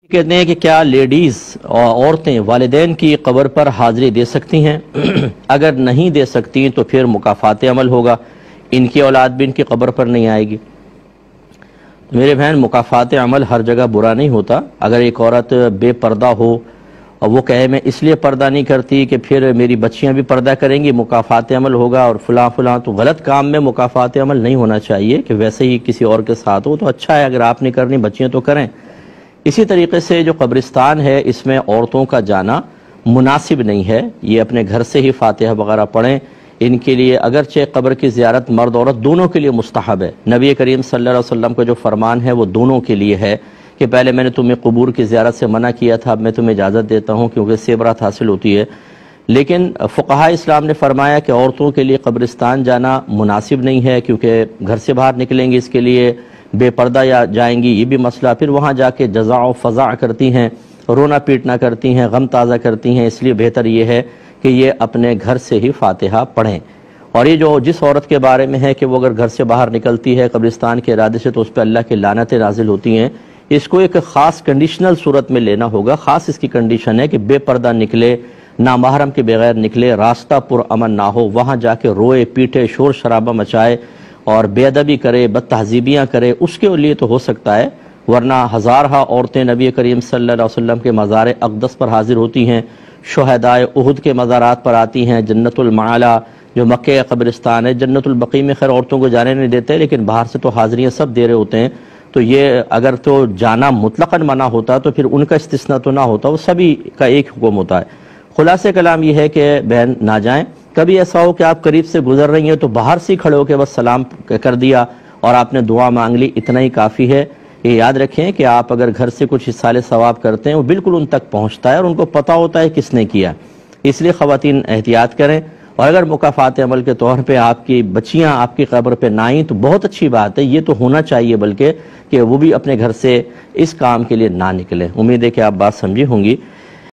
کہتے ہیں کہ کیا لیڈیز اور عورتیں والدین کی قبر پر حاضری دے سکتی ہیں؟ اگر نہیں دے سکتی تو پھر مکافات عمل ہوگا، ان کی اولاد بھی ان کی قبر پر نہیں آئے گی۔ میرے بہن، مکافات عمل ہر جگہ برا نہیں ہوتا۔ اگر ایک عورت بے پردہ ہو اور وہ کہے میں اس لیے پردہ نہیں کرتی کہ پھر میری بچیاں بھی پردہ کریں گی، مکافات عمل ہوگا اور فلاں فلاں، تو غلط کام میں مکافات عمل نہیں ہونا چاہیے کہ ویسے ہی کسی اور کے ساتھ ہو تو اچھا ہے، اگر آپ نے کرنی بچیاں تو کریں۔ اسی طریقے سے جو قبرستان ہے اس میں عورتوں کا جانا مناسب نہیں ہے، یہ اپنے گھر سے ہی فاتحہ وغیرہ پڑھیں۔ ان کے لیے اگرچہ قبر کی زیارت مرد عورت دونوں کے لیے مستحب ہے، نبی کریم صلی اللہ علیہ وسلم کا جو فرمان ہے وہ دونوں کے لیے ہے کہ پہلے میں نے تمہیں قبور کی زیارت سے منع کیا تھا، اب میں تمہیں اجازت دیتا ہوں کیونکہ اس سے برات حاصل ہوتی ہے۔ لیکن فقہاء اسلام نے فرمایا کہ عورتوں کے لیے قبرستان جانا مناسب نہیں ہے، کیونکہ گھر سے باہر نکلیں گی اس کے لیے بے پردہ یا جائیں گی، یہ بھی مسئلہ، پھر وہاں جا کے جزع و فضع کرتی ہیں، رونا پیٹنا کرتی ہیں، غم تازہ کرتی ہیں، اس لیے بہتر یہ ہے کہ یہ اپنے گھر سے ہی فاتحہ پڑھیں۔ اور یہ جو جس عورت کے بارے میں ہے کہ وہ اگر گھر سے باہر نکلتی ہے قبرستان کے ارادے سے تو اس پہ اللہ کی لعنتیں نازل ہوتی ہیں، اس کو ایک خاص کنڈیشنل صورت میں لینا ہوگا۔ خاص اس کی کنڈیشن ہے کہ بے پردہ نکلے، نامحرم کے بغیر نکلے، راستہ پر امن نہ ہو، وہاں جا کے روئے پیٹے شور شرابہ مچائے اور بے ادبی کرے، بد تہذیبیاں کرے، اس کے لیے تو ہو سکتا ہے، ورنہ ہزارہا عورتیں نبی کریم صلی اللہ علیہ وسلم کے مزار اقدس پر حاضر ہوتی ہیں، شہدائے احد کے مزارات پر آتی ہیں، جنت المعلا جو مکہ قبرستان ہے، جنت البقیع میں خیر عورتوں کو جانے نہیں دیتے لیکن باہر سے تو حاضریاں سب دے رہے ہوتے ہیں۔ تو یہ اگر تو جانا مطلقاً منع ہوتا تو پھر ان کا استثناء تو نہ ہوتا، وہ سبھی کا ایک حکم ہوتا ہے۔ خلاصہ کلام یہ ہے کہ بہن نہ جائیں۔ کبھی ایسا ہو کہ آپ قریب سے گزر رہی ہیں تو باہر سے کھڑے ہو کے بس سلام کر دیا اور آپ نے دعا مانگ لی، اتنا ہی کافی ہے۔ یہ یاد رکھیں کہ آپ اگر گھر سے کچھ حصال ثواب کرتے ہیں وہ بالکل ان تک پہنچتا ہے اور ان کو پتہ ہوتا ہے کس نے کیا، اس لیے خواتین احتیاط کریں۔ اور اگر مکافات عمل کے طور پہ آپ کی بچیاں آپ کی قبر پہ نہ آئیں تو بہت اچھی بات ہے، یہ تو ہونا چاہیے بلکہ کہ وہ بھی اپنے گھر سے اس کام کے لیے نہ نکلیں۔ امید ہے کہ آپ بات سمجھی ہوں گی۔